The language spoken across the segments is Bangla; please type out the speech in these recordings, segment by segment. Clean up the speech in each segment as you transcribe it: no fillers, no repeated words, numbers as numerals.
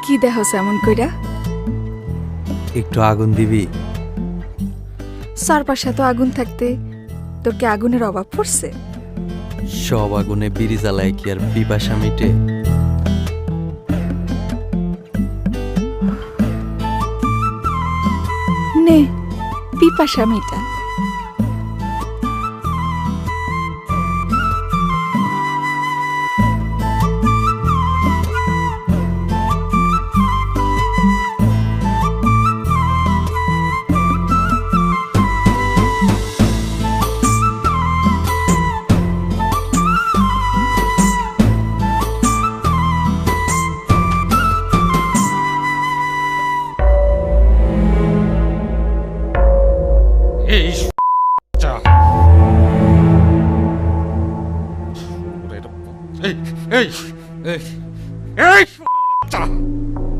কি দেখছ এমন কইরা? একটু আগুন দিবি? চারপাশে তো আগুন থাকতে তোর কি আগুনের অভাব পড়ছে? সব আগুনে বিড়ি জ্বালায় কি আর পিপাসা মিটে? নে পিপাসা মিটা।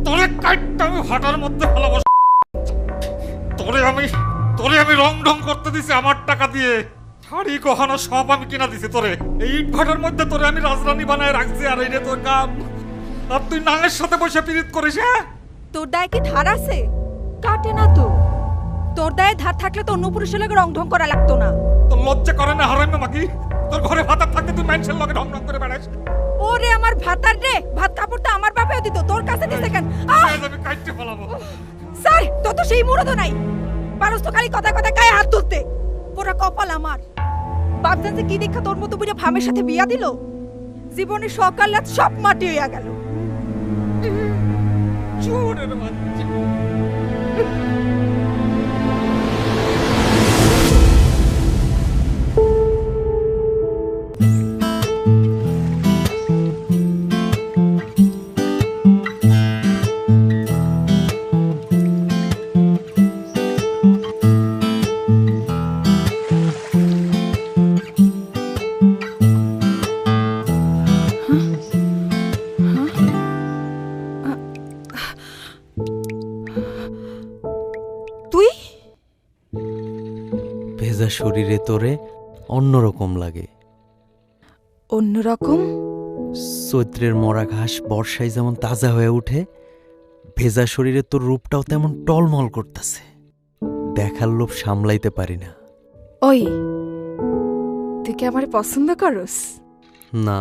তোরে কাটটা আমি হাঁটার মধ্যে ভালোবাসি। তোরে আমি রং ঢং করতে দিছি আমার টাকা দিয়ে। শাড়ি গহনা সব আমি কিনা দিছি তোরে। এই ইট ভাটার মধ্যে তোরে আমি রাজরানী বানায় রাখছি। আর এই রে তোর কাম, আর তুই নাঙের সাথে বসে পিরিত করিস। হ্যাঁ, তোর দায়ে কি ধার আছে? কাটে না তো। তোর দায়ে ধার থাকলে তো অন্য পুরুষের লগে রং ঢং করা লাগতো না। তোর লজ্জা করে না হারাইমে মাগি? তোর ঘরে ভাতার থাকতে তুই মানুষের লগে ঢং ঢং করে বেড়াস। ওরে আমার ভাতার রে, ভাত কাপড় তো আমার বাপেও দিত, তোর কাছে দিছে কেন? আমি কাটতে ফেলাবো। স্যার তো তো সেই মুরদও নাই। পারস তো খালি কথা কথা গায়ে হাত তুলতে। পুরা কপাল আমার। বাপজান যে কি দেখা তোর মতো বুঝে ভামের সাথে বিয়া দিল, জীবনে সকাল রাত সব মাটি হইয়া গেল। চোরের বাচ্চা। তুই ভেজা শরীরে তোরে অন্যরকম লাগে। অন্যরকম? চৈত্রের মরা ঘাস বর্ষায় যেমন তাজা হয়ে উঠে, ভেজা শরীরে তোর রূপটাও তেমন টলমল করতেছে। দেখার লোভ সামলাইতে পারি না। ওই তুই কি আমারে পছন্দ করস? না।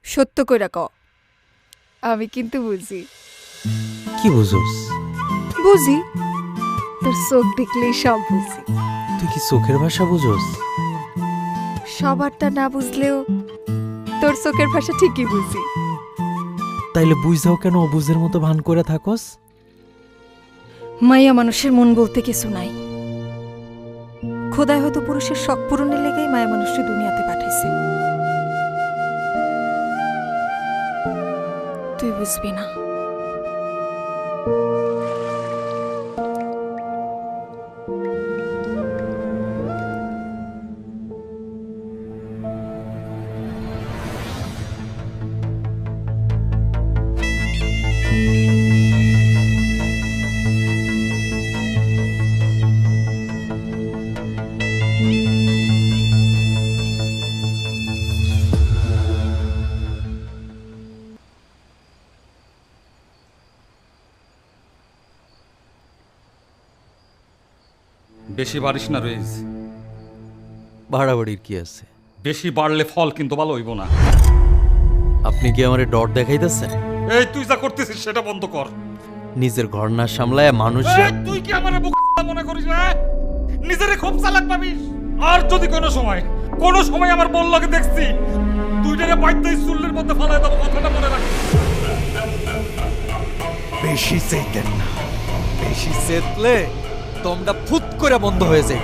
সত্য কইরা ক। আমি কিন্তু বুঝি। কি বুঝোস? বুঝি, তোর চোখ দেখলেই সব বুঝি। তুই কি চোখের ভাষা বুঝোস? সবারটা না বুঝলেও তোর চোখের ভাষা ঠিকই বুঝি। তাইলে বুঝাও কেন অবুঝের মতো ভান করে থাকস? মাইয়া মানুষের মন বলতে কিছু নাই। খোদাই হয়তো পুরুষের শখ পূরণের লেগেই মায়া মানুষকে দুনিয়াতে পাঠাইছে। তুই বুঝবি না। বেশি বাড়িস না রয়েছে। বাড়াবাড়ির কি আছে? বেশি বাড়লে ফল কিন্তু ভালো হইব না। আপনি কি আমারে ডর দেখাইতেছেন? এই তুই যা করতেছিস সেটা বন্ধ কর। নিজের ঘর না সামলায় মানুষ। তুই কি আমারে বোকা মনে করিস? হ্যাঁ, নিজেরে খুব চালাক ভাবিস। আর যদি কোনো সময় আমার বল লাগে দেখছি, তুই রে বাইতেই চুল্লির মধ্যে ফালায় দেবো। কথাটা মনে রাখিস। বেশি চেতেন না। বেশি চেতলে তোমরা ফুট করে বন্ধ হয়ে যায়।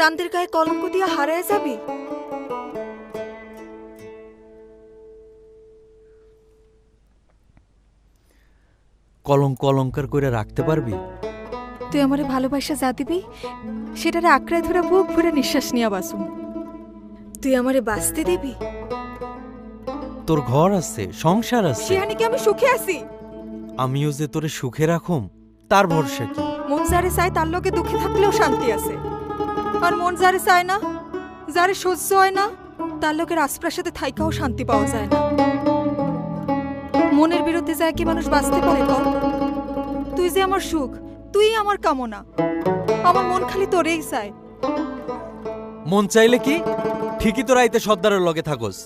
চাঁদের গায়ে কলঙ্ক দিয়ে হারায় যাবি? কলঙ্ক অলঙ্কার করে রাখতে পারবি? তুই আমারে ভালোবাসা যা দিবি সেটারে আঁকড়ায় ধরে বুক ভরে নিঃশ্বাস নিয়া বাসুম। তুই আমারে বাঁচতে দিবি? তোর ঘর আছে, সংসার আছে, সেখানে কি আমি সুখে আছি? আমিও যে তোরে সুখে রাখুম তার ভরসা কি? মন যারে চায় তার লোকে দুঃখে থাকলেও শান্তি আছে, আর মন যারে চায় না, যারে সহ্য হয় না, তার লোকের রাজপ্রাসাদে থাইকাও শান্তি পাওয়া যায় না। মনের বিরুদ্ধে যায় কি মানুষ বাঁচতে পারে কর? তুই যে আমার সুখ, তুই আমার কামনা, আমার মন খালি তোরেই চায়। মন চাইলে কি ঠিকই তো রাইতে সর্দারের লগে থাকোস।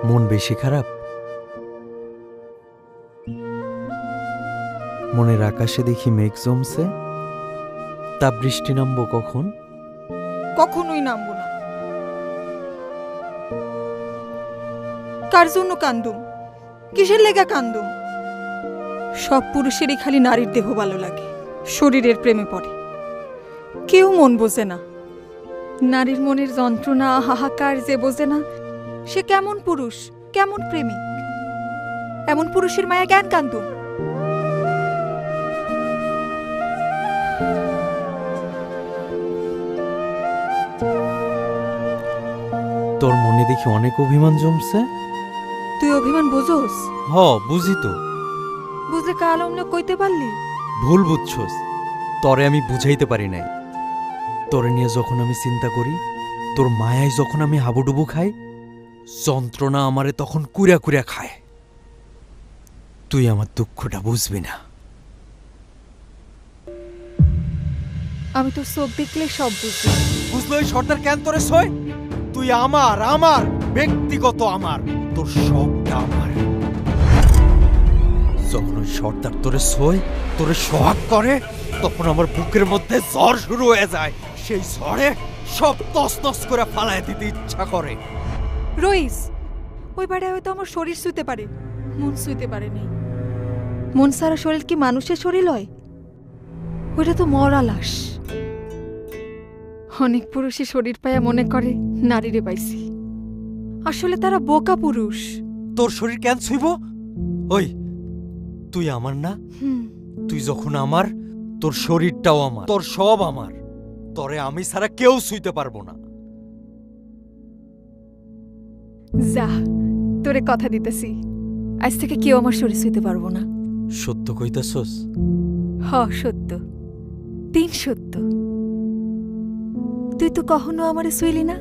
মন বেশি খারাপ? মনের আকাশে দেখি মেঘ জমছে, তা বৃষ্টি নামবো কখন? কখনোই নামবো না। কার জন্য কান্দুম? কিসের লেগা কান্দুম? সব পুরুষেরই খালি নারীর দেহ ভালো লাগে, শরীরের প্রেমে পড়ে। কেউ মন বোঝে না। নারীর মনের যন্ত্রণা হাহাকার যে বোঝে না, সে কেমন পুরুষ, কেমন প্রেমিক? এমন পুরুষের মায়া জ্ঞান কান্দুম। তোর মনে দেখি অনেক অভিমান জমছে। তুই অভিমান বোঝোস? হ, বুঝি তো। বুঝলে কাল অমনে কইতে পারলি? ভুল বুঝছস, তরে আমি বুঝাইতে পারি নাই। তোরে নিয়ে যখন আমি চিন্তা করি, তোর মায়ায় যখন আমি হাবুডুবু খাই, যন্ত্রণা আমারে তখন কুড়া কুড়া খায়। তুই আমার দুঃখটা বুঝবি না। আমি তোর চোখ দেখলে সব বুঝি। বুঝলো এই সর্দার কেন তোরে সই? তুই আমার, আমার ব্যক্তিগত, আমার, তোর সবটা আমার। যখন ওই সর্দার তোরে সই, তোরে সোহাগ করে, তখন আমার বুকের মধ্যে ঝড় শুরু হয়ে যায়। সেই ঝড়ে সব তছনছ করে ফালায় দিতে ইচ্ছা করে। রইস, ওই বাড়ি হয়তো আমার শরীর শুইতে পারে, মন শুইতে পারে নেই। মন সারা শরীর কি মানুষের শরীর হয়? ওইটা তো মরা লাশ। অনেক পুরুষই শরীর পায়া মনে করে নারীরে পাইছি, আসলে তারা বোকা পুরুষ। তোর শরীর কেন ছুইব? ওই তুই আমার না? তুই যখন আমার, তোর শরীরটাও আমার, তোর সব আমার। তরে আমি ছাড়া কেউ ছুঁইতে পারবো না। যা, তোরে কথা দিতেছি, আজ থেকে কেউ আমার শরীর ছুঁইতে পারবো না। সত্য কইতাছস? হ, সত্য, তিন সত্য। তুই তো কখনো আমারে ছুঁইলি না,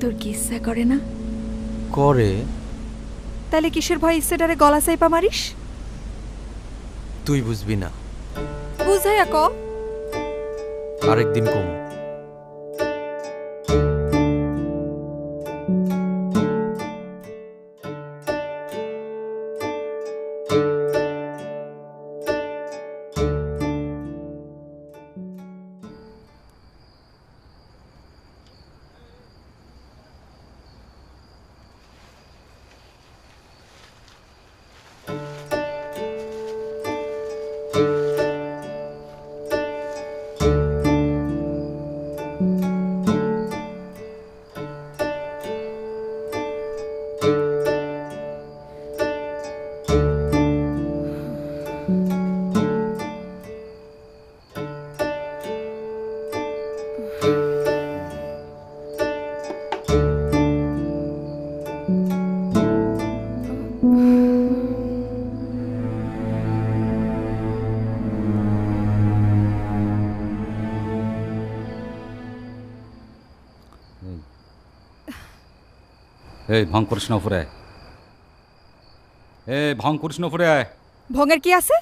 তোর কি ইচ্ছা করে না? করে। তাহলে কিসের ভয় ইচ্ছেটারে গলা চাইপা মারিস? তুই বুঝবি না। বুঝাইয়া ক। আরেকদিন কম। এই ভং করিস না উপরে। ভং করিস না উপরে। ভঙের কি আছে?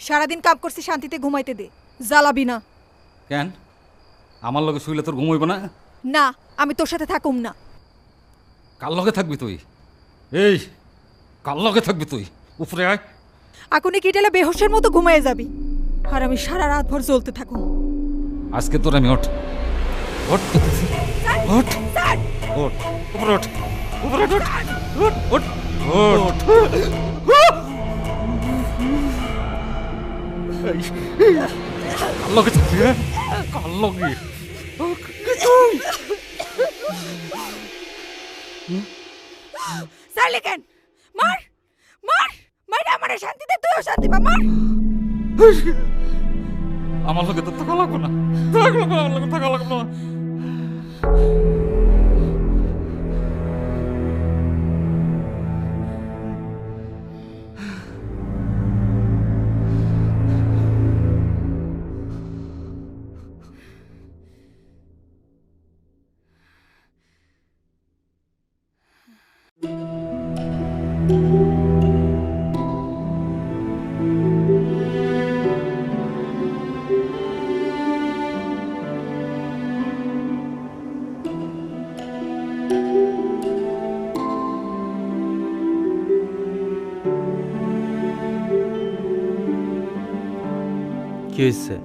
সারাদিন কাম করছি, শান্তিতে ঘুমাইতে দে, জ্বালাবি না। কেন আমার লগে শুইলে তোর ঘুমাইব না? না, আমি তোর সাথে থাকুম না। কার লগে থাকবি তুই? এই কার লগে থাকবি তুই? উপরে আয়। আগুনে কেটেলে বেহোশের মতো ঘুমিয়ে যাবি আর আমি সারা রাত ভর জ্বলতে থাকুন। আজকে তোর আমি ওঠ ওঠ ওঠ ওঠ উপরে ওঠ উপরে ওঠ ওঠ ওঠ ওঠ। কার লগে থাকবি? কার লগে? সারলে কেন? মার মার মার, আমার শান্তিতে তুইও শান্তি পা, মার। আমার লগে তো থাকা লাগবে না, থাকা লাগবে না, আমার লগে থাকা লাগবে না। কি হয়েছে?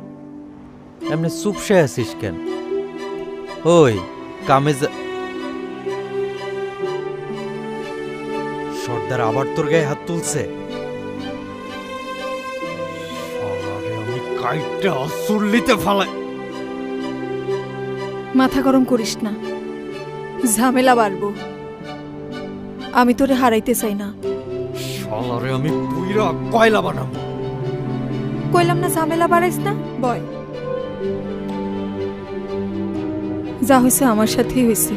এমনি চুপসে আছিস কেন? ওই কামে সর্দার আবার তোর গায়ে হাত তুলছে? শালারে আমি কাইটটা চুল্লিতে ফালাই। মাথা গরম করিস না, ঝামেলা বাড়বো। আমি তোরে হারাইতে চাই না। শালারে আমি পুইরা কয়লা বানাবো। কইলাম না ঝামেলা বাড়াইস না, বয়। যা হয়েছে আমার সাথেই হয়েছে।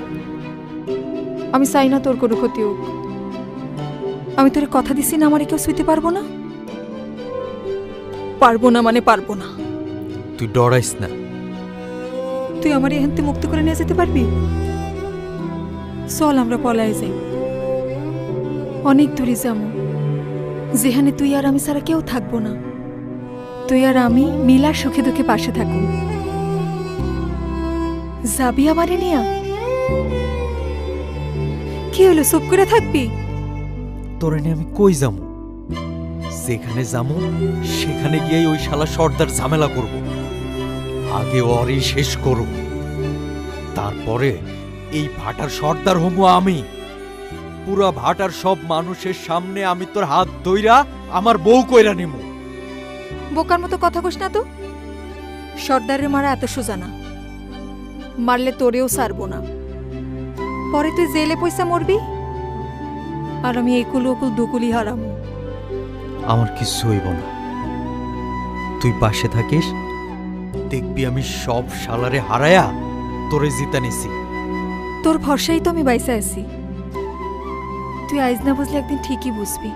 আমি চাই না তোর কোনো ক্ষতি হোক। আমি তোরে কথা দিছি না আমারে কেউ ছুঁইতে পারবো না। পারবো না মানে পারবো না। তুই ডরাইস না। তুই আমার এখান থেকে মুক্ত করে নিয়ে যেতে পারবি? চল আমরা পলায় যাই, অনেক দূরে যাবো, যেখানে তুই আর আমি ছাড়া কেউ থাকবো না। তুই আর আমি মিলার সুখে দুঃখে পাশে থাকুন। যাবি আমারে নিয়া? কি হলো, চুপ করে থাকবি? তোরে নিয়ে আমি কই যামু? যেখানে যামু সেখানে গিয়ে ওই শালা সর্দার ঝামেলা করব। আগে ওরই শেষ করব, তারপরে এই ভাটার সর্দার হমু আমি। পুরা ভাটার সব মানুষের সামনে আমি তোর হাত ধইরা আমার বউ কইরা নিমু। বোকার মতো কথা কইস না তো। সর্দারের মারা এত সোজা না, মারলে তোরেও ছাড়বো না। পরে তুই জেলে পয়সা মরবি আর আমি একুল ওকুল দুকুলি হারামু। আমার কিছু হইব না, তুই পাশে থাকিস, দেখবি আমি সব শালারে হারায়া তোরে জিতা নিছি। তোর ভরসাই তো আমি বাইসা আছি। তুই আইজ না বুঝলে একদিন ঠিকই বুঝবি।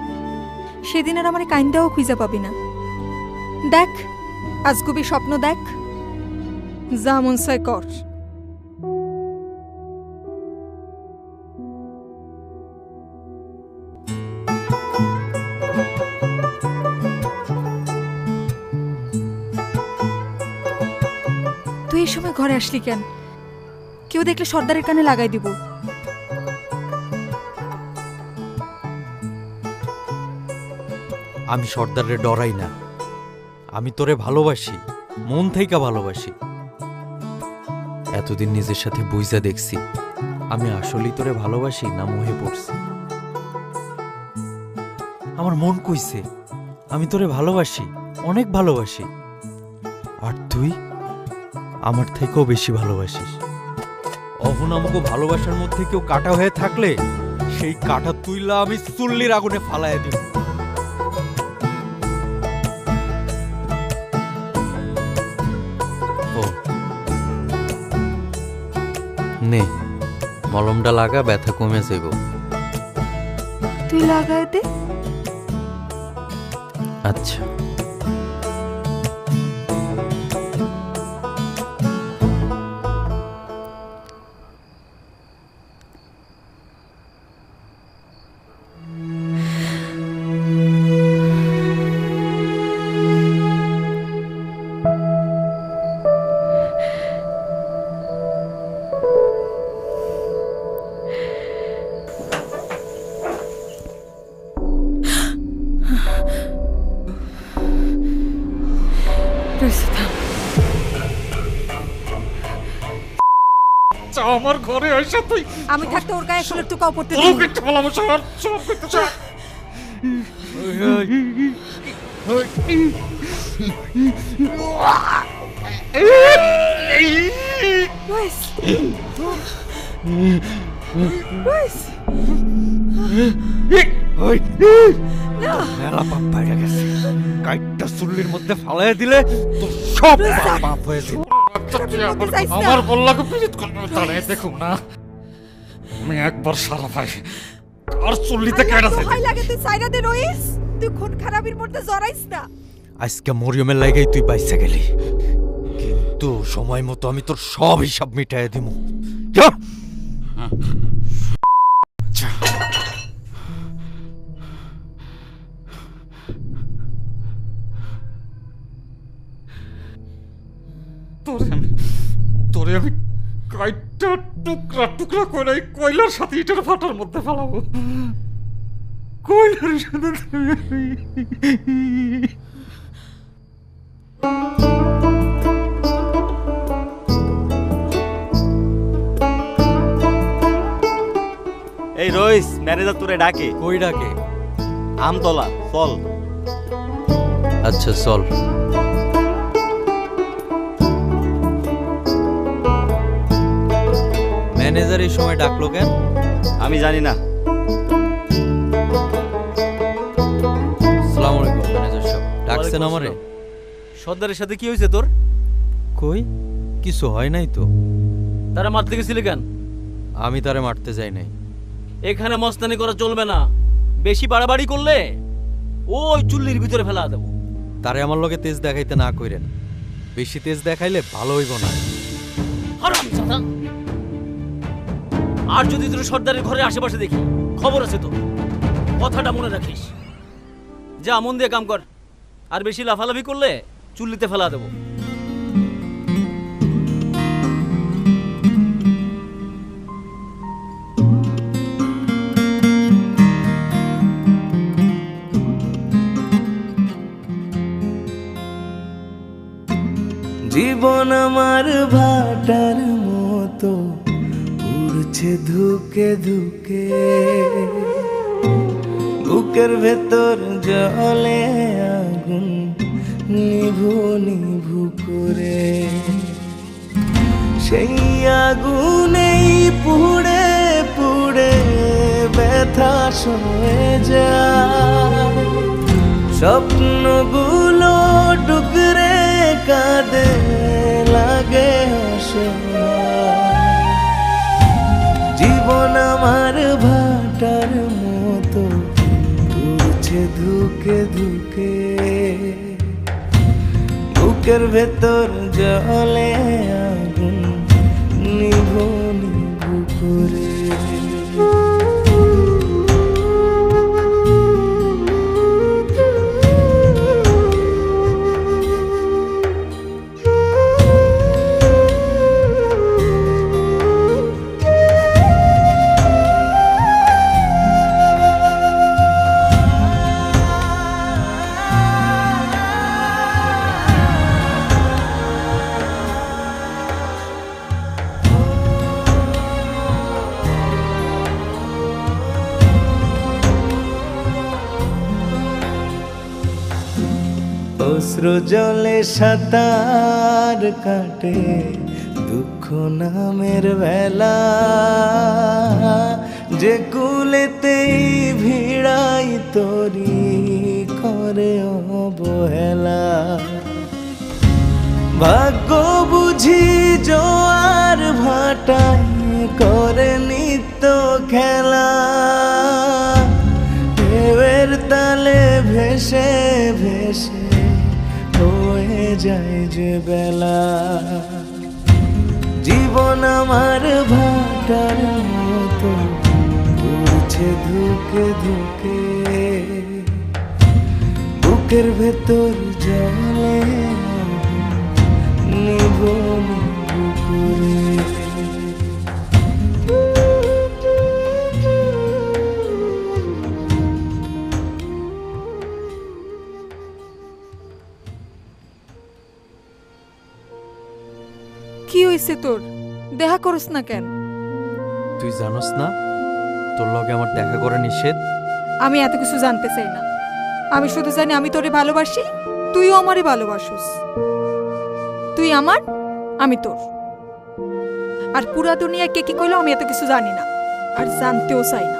সেদিন আর আমার কাইন্দাও খুঁজে পাবি না। দেখ, আজগুবি স্বপ্ন দেখ, যা মন চায় কর। তুই এই সময় ঘরে আসলি কেন? কেউ দেখলে সর্দারের কানে লাগাই দিব। আমি সর্দারে ডরাই না, আমি তোরে ভালোবাসি, মন থেকে ভালোবাসি। এতদিন নিজের সাথে বুঝা দেখছি আমি আসলেই তোরে ভালোবাসি না মোহে পড়ছি। আমার মন কইছে আমি তোরে ভালোবাসি, অনেক ভালোবাসি। আর তুই আমার থেকেও বেশি ভালোবাসিস। অহন আমাকে ভালোবাসার মধ্যে কেউ কাটা হয়ে থাকলে সেই কাটা তুইলা আমি চুল্লির আগুনে ফালাইয়া দিব। নে মলমটা লাগা, ব্যথা কমে যাইব। তুই লাগাই দে। আচ্ছা। রয়েছে থাম। চা আমার ঘরে এসে তুই আমি থাকতে ওর গায়ে ফুলের টুকাও পড়তে দিই তোকে একটু বলাবো সর সর করতে চা রয়েছ রয়েছ মেলা পাপ বাইরে গেছে কাইটটা চুল্লির মধ্যে ফালাইয়া দিলে তো সব পাপ হয়ে যাবে। আমার বললাকে পীড়িত করবে তাহলে দেখুন না আমি একবার সারা পাই আর চল্লিতে কেটে যায় ভয় লাগে তুই সাইরা দে রইস তুই খুন খারাপির মধ্যে জড়াইস না আজকে মরিয়মের লাগাই তুই বাইসে গেলি, কিন্তু সময় মতো আমি তোর সব হিসাব মিটাই দিব। যা। তোরে আমি কাইটটা টুকরা টুকরা করে এই কয়লার সাথে ইটের ফাটার মধ্যে ফেলাবো কয়লার সাথে এই রইস ম্যানেজার তোরে ডাকে কই ডাকে? আমতলা চল। আচ্ছা চল। ম্যানেজার এই সময় ডাকলো কেন? আমি জানি না। আসসালামু আলাইকুম ম্যানেজার সাহেব, ডাকছেন আমারে? সর্দারের সাথে কি হয়েছে তোর? কই কিছু হয় নাই তো। তারা মারতে গেছিলি কেন? আমি তারে মারতে যাই নাই। এখানে মস্তানি করা চলবে না, বেশি বাড়াবাড়ি করলে ওই চুল্লির ভিতরে ফেলা দেবো। তারে আমার লগে তেজ দেখাইতে না কইরেন, বেশি তেজ দেখাইলে ভালো হইব না। হারামজাদা! আর যদি তোর সর্দারের ঘরের আশেপাশে দেখি, খবর আছে তো, কথাটা মনে রাখিস। যা মন দিয়ে কাম কর, আর বেশি লাফালাফি করলে চুল্লিতে ফেলা দেবো। জীবন আমার ভাটার মতো উড়ছে ধুকে ধুকে, বুকের ভেতর জলে আগুন নিভু নিভু করে, সেই আগুনেই পুড়ে পুড়ে ব্যথা সয়ে যায়, স্বপ্নগুলো টুকরে কাঁদে লাগে অসহায়। জীবন আমার ভাটার মতো উড়ছে ধুকে ধুকে, বুকের ভেতর জলে আগুন নিভু নিভু করে। অশ্রু জলে সাঁতার কাটে দুঃখ নামের বেলা, যে কুলেতেই ভিড়াই তরি করে অবহেলা। ভাগ্য বুঝি জোয়ার ভাটায় করে নিত্য খেলা, ঢেউয়ের তালে ভেসে ভেসে হয়ে যায় যে বেলা। জীবন আমার ভাটার মতো উড়ছে ধুকে ধুকে, বুকের ভেতর জলে নিভু নিভু করে। কি হইছে তোর? দেখা করস না কেন? তুই জানোস না তোর লগে আমার দেখা করা নিষেধ? আমি এত কিছু জানতে চাই না। আমি শুধু জানি আমি তোরে ভালোবাসি, তুইও আমারে ভালোবাসিস। তুই আমার, আমি তোর। আর পুরা দুনিয়া কে কি কইলো আমি এত কিছু জানি না, আর জানতেও চাই না।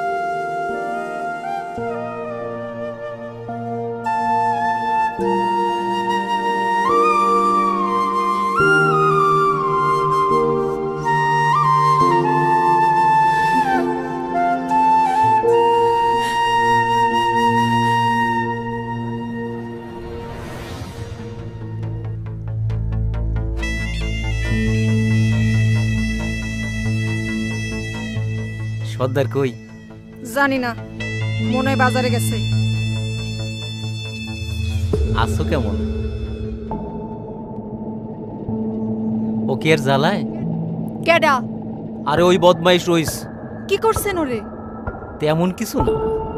সর্দার কই? জানি না, মনে হয় বাজারে গেছে। আছো কেমন? ও কি আর জ্বালায়? কেডা? আরে ওই বদমাইশ রইস। কি করছেন ওরে? তেমন কিছু না,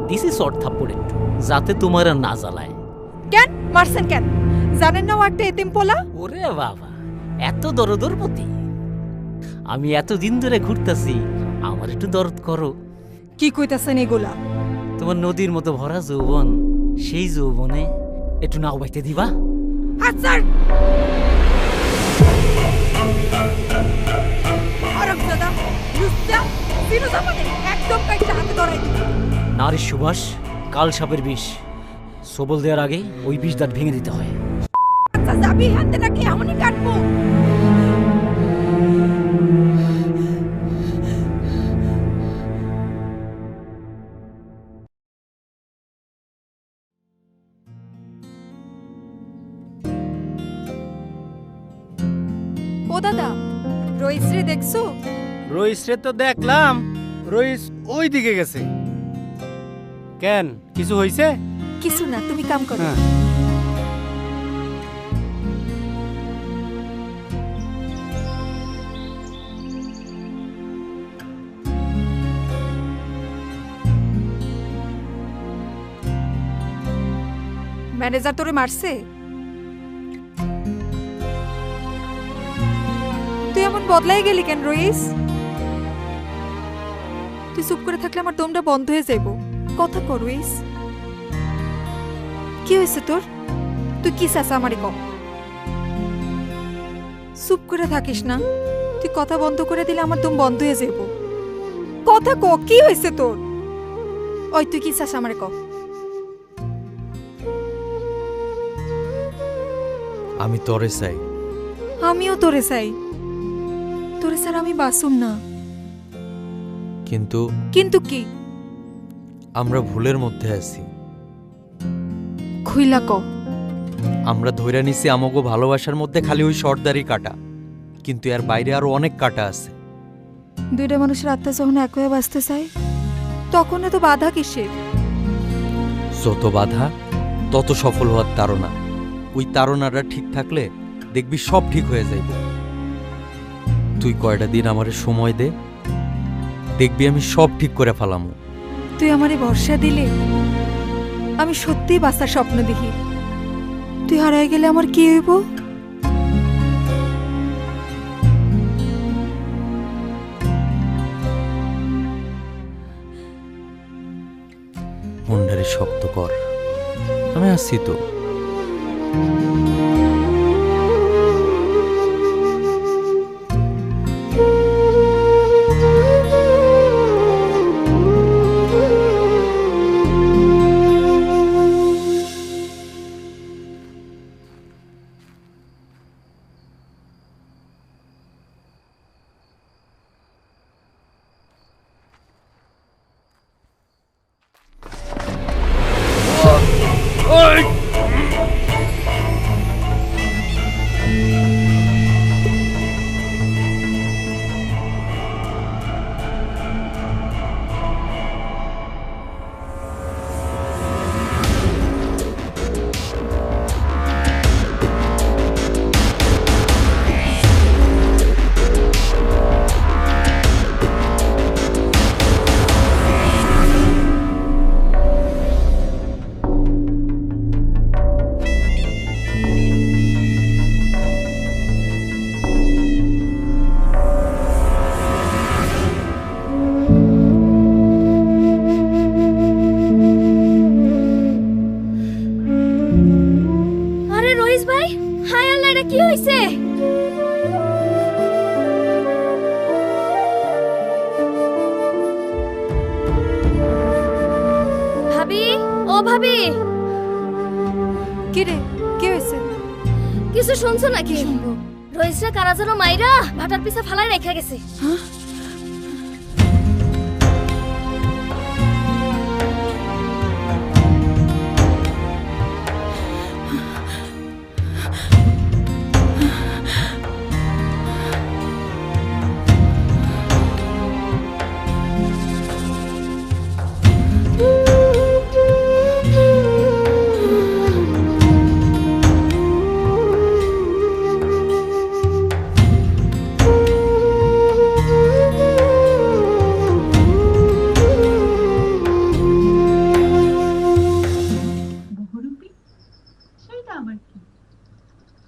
দিছি শর্ট থাপ্পড় একটু, যাতে তোমার আর না জ্বালায়। কেন মারছেন কেন? জানেন না ও একটা এতিম পোলা? ওরে বাবা, এত দরদরপতি! আমি এতদিন ধরে ঘুরতাছি, আমার একটু দরদ করো। কি কইতাছেন এগুলা? তোমার নদীর মতো ভরা যৌবন, সেই যৌবনে একটু নাও বাইতে দিবা? হাজার আরামজাদা, লুচ্চা, বিনোজামানে একদম কাইটা হাতে ধরাই দিবি। নারীর সুবাস কাল সাপের বিষ, সবল দেওয়ার আগে ওই বিষ দাঁত ভেঙে দিতে হয়। আচ্ছা যাবি হাতে নাকি এমনই কাটবো? ও দাদা, রইসরে দেখছো? রইসরে তো দেখলাম, রইস ওই দিকে গেছে। কেন, কিছু হইছে? কিছু না, তুমি কাম করো। হ্যাঁ। ম্যানেজার তোরে মারছে? তুই এমন বদলাই গেলি কেন রইস? তুই চুপ করে থাকলে আমার দমটা বন্ধ হয়ে যাইব। কথা কর রইস, কি হয়েছে তোর? তুই কি চাস আমারে কম? চুপ করে থাকিস না, তুই কথা বন্ধ করে দিলে আমার দম বন্ধ হয়ে যাইব। কথা ক, কি হয়েছে তোর? ওই তুই কি চাস আমারে কম? আমি তরে চাই। আমিও তোরে চাই, তোরে স্যার আমি বাসুম না। কিন্তু কিন্তু কি? আমরা ভুলের মধ্যে আছি। খুইলা ক। আমরা ধইরা নিছি আমাগো ভালোবাসার মধ্যে খালি ওই সর্দারি কাটা, কিন্তু এর বাইরে আরো অনেক কাটা আছে। দুইটা মানুষের আত্মা যখন এক হয়ে বাঁচতে চায়, তখন এত বাধা কিসের? যত বাধা তত সফল হওয়ার তাড়না। ওই তাড়নাটা ঠিক থাকলে দেখবি সব ঠিক হয়ে যাইব। তুই কয়টা দিন আমারে সময় দে, দেখবি আমি সব ঠিক করে ফেলামু। তুই আমারে ভরসা দিলে আমি সত্যিই বাঁচার স্বপ্ন দেখি। তুই হারাই গেলে আমার কি হইব? মনটারে শক্ত কর, আমি আসছি তো। আরে রইস ভাই, হায় আল্লাহ, এটা কি হইছে? ভাবি, ও ভাবি, কি রে, কি হয়েছে? কিছু শুনছো নাকি? রইসরা কারা যেন মাইরা ভাটার পিছে ফালাই রেখে গেছে।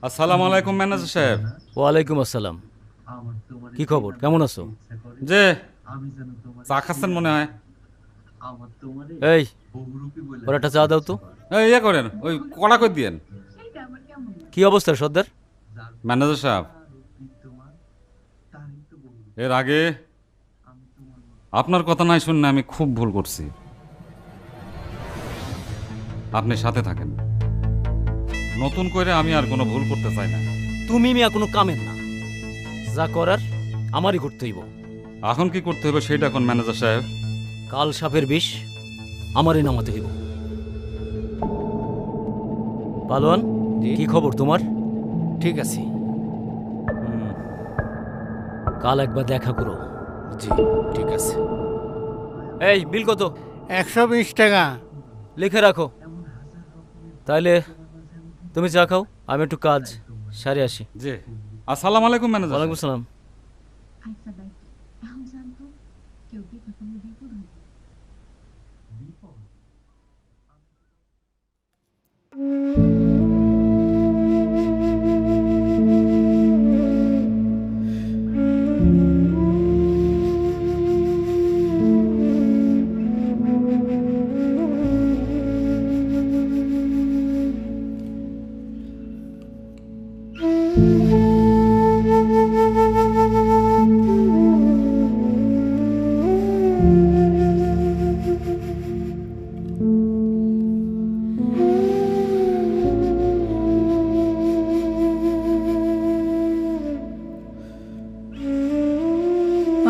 আসসালামু আলাইকুম ম্যানেজার সাহেব। ওয়ালাইকুম আসসালাম। কি খবর, কেমন আছো? যে চা খাচ্ছেন মনে হয়। এই, ওর একটা চা দাও তো। এই ইয়ে করেন, ওই কড়া করে দিয়েন। কি অবস্থা সর্দার? ম্যানেজার সাহেব, এর আগে আপনার কথা নাই শুনে আমি খুব ভুল করছি। আপনি সাথে থাকেন, নতুন করে আমি আর কোনো ভুল করতে চাই না। তুমি মিয়া কোনো কামের না, যা করার আমারই করতে হইব। এখন কি করতে হবে সেটা এখন ম্যানেজার সাহেব। কাল সাপের বিষ আমারই নামাতে হইব। পালোয়ান, কি খবর তোমার? ঠিক আছে। কাল একবার দেখা করো। জি ঠিক আছে। এই বিল কত? 120 টাকা। লিখে রাখো। তাইলে তুমি চা খাও, আমি একটু কাজ সারে আসি। জি, আসসালামু আলাইকুম ম্যানেজার। ওয়ালাইকুম সালাম।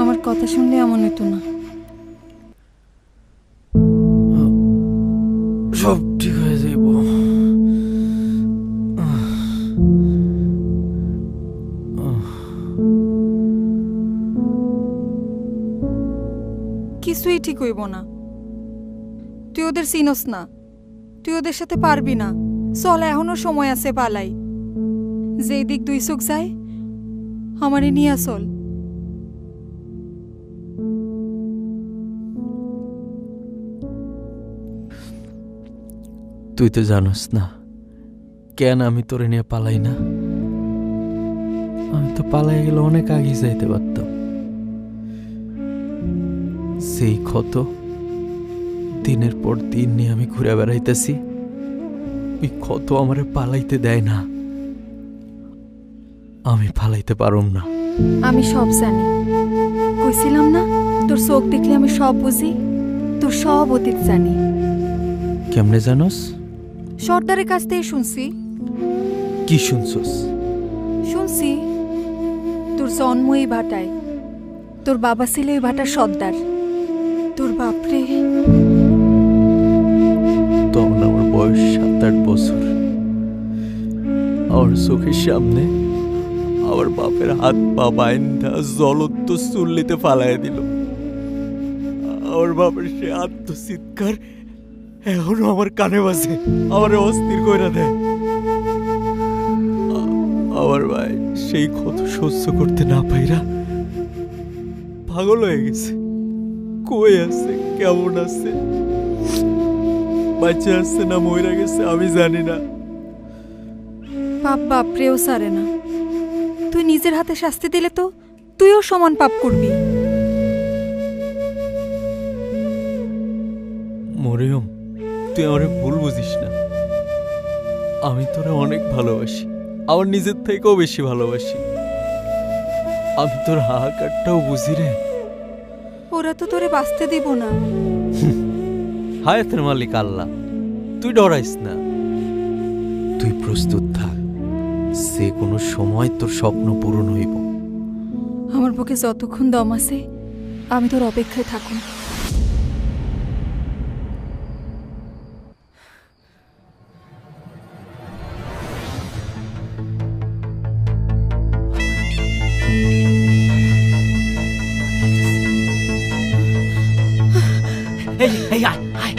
আমার কথা শুনলে এমন হতো না। সব ঠিক হয়ে যাইব। কিছুই ঠিক হইব না। তুই ওদের চিনস না, তুই ওদের সাথে পারবি না। চল, এখনো সময় আছে, পালাই। যেই দিক দুই চোখ যায় আমারে নিয়ে চল। তুই তো জানোস না কেন আমি তোরে নিয়ে পালাই না। আমি তো পালাই গেলে অনেক আগে যাইতে পারতাম। সেই ক্ষত দিনের পর দিন নিয়ে আমি ঘুরে বেড়াইতেছি, ওই ক্ষত আমারে পালাইতে দেয় না। আমি পালাইতে পারুম না। আমি সব জানি, কইছিলাম না তোর চোখ দেখলে আমি সব বুঝি। তোর সব অতীত জানি। কেমনে জানোস? সর্দারের কাছ থেকে শুনছি। কি শুনছস? শুনছি তোর জন্ম এই ভাটায়, তোর বাবা ছিল এই ভাটার সর্দার। তোর বাপরে তখন আমার বয়স 7-8 বছর। আমার চোখের সামনে আমার বাপের হাত পা বাইন্ধা জ্বলন্ত চুল্লিতে ফালাই দিল। আমার বাপের সে আত্মচিৎকার এখনো আমার কানে বাজে, আমার অস্থির কইরা দেয়। আমার ভাই সেই ক্ষত সহ্য করতে না পাইরা পাগল হয়ে গেছে। কই আছে, কেমন আছে, বাচ্চা আছে না মইরা গেছে আমি জানি না। পাপ বাপরেও সারে না। তুই নিজের হাতে শাস্তি দিলে তো তুইও সমান পাপ করবি। মরিয়ম, তুই আমারে ভুল বুঝিস না। আমি তোরে অনেক ভালোবাসি, আমার নিজের থেকেও বেশি ভালোবাসি। আমি তোর হাহাকারটাও বুঝি রে। ওরা তো তোরে বাঁচতে দিব না। হায়াতের মালিক আল্লাহ, তুই ডরাইস না। তুই প্রস্তুত থাক, যে কোনো সময় তোর স্বপ্ন পূরণ হইব। আমার বুকে যতক্ষণ দম আছে আমি তোর অপেক্ষায় থাকুন। এই এই আয় আয়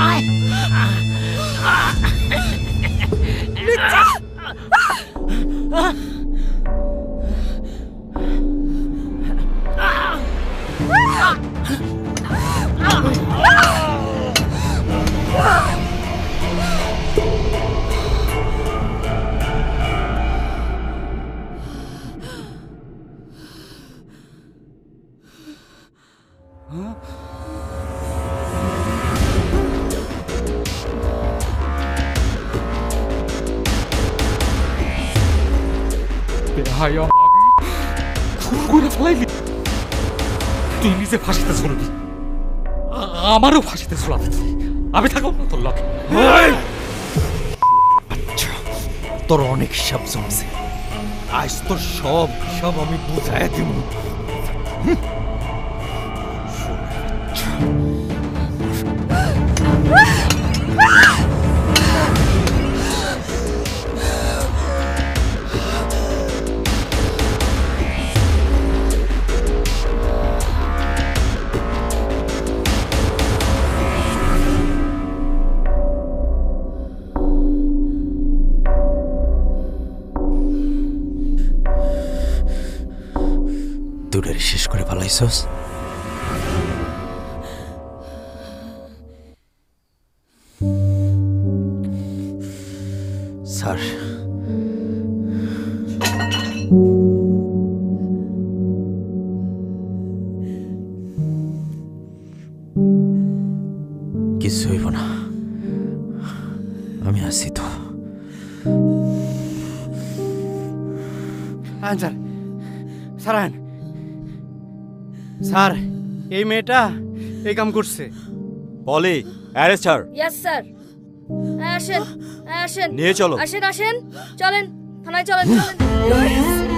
আয় ভাই খুন করে ফেলাইলি। তুই নিজে ফাঁসিতে ঝুলবি, আমারও ফাঁসিতে ঝুলাতে চাই। আমি থাকব না তোর লগে। তোর অনেক হিসাব জমছে, আজ তোর সব হিসাব আমি বুঝাই দিব। দুটারে শেষ করে ফেলাইছস। স্যার, কিছু হইব না, আমি আছি তো। স্যার, স্যার আন। স্যার, এই মেয়েটা এই কাম করছে। পলি, অ্যারেস্ট হার। Yes sir. আসেন আসেন, নিয়ে চলো। আসেন আসেন, চলেন থানায়, চলেন চলেন।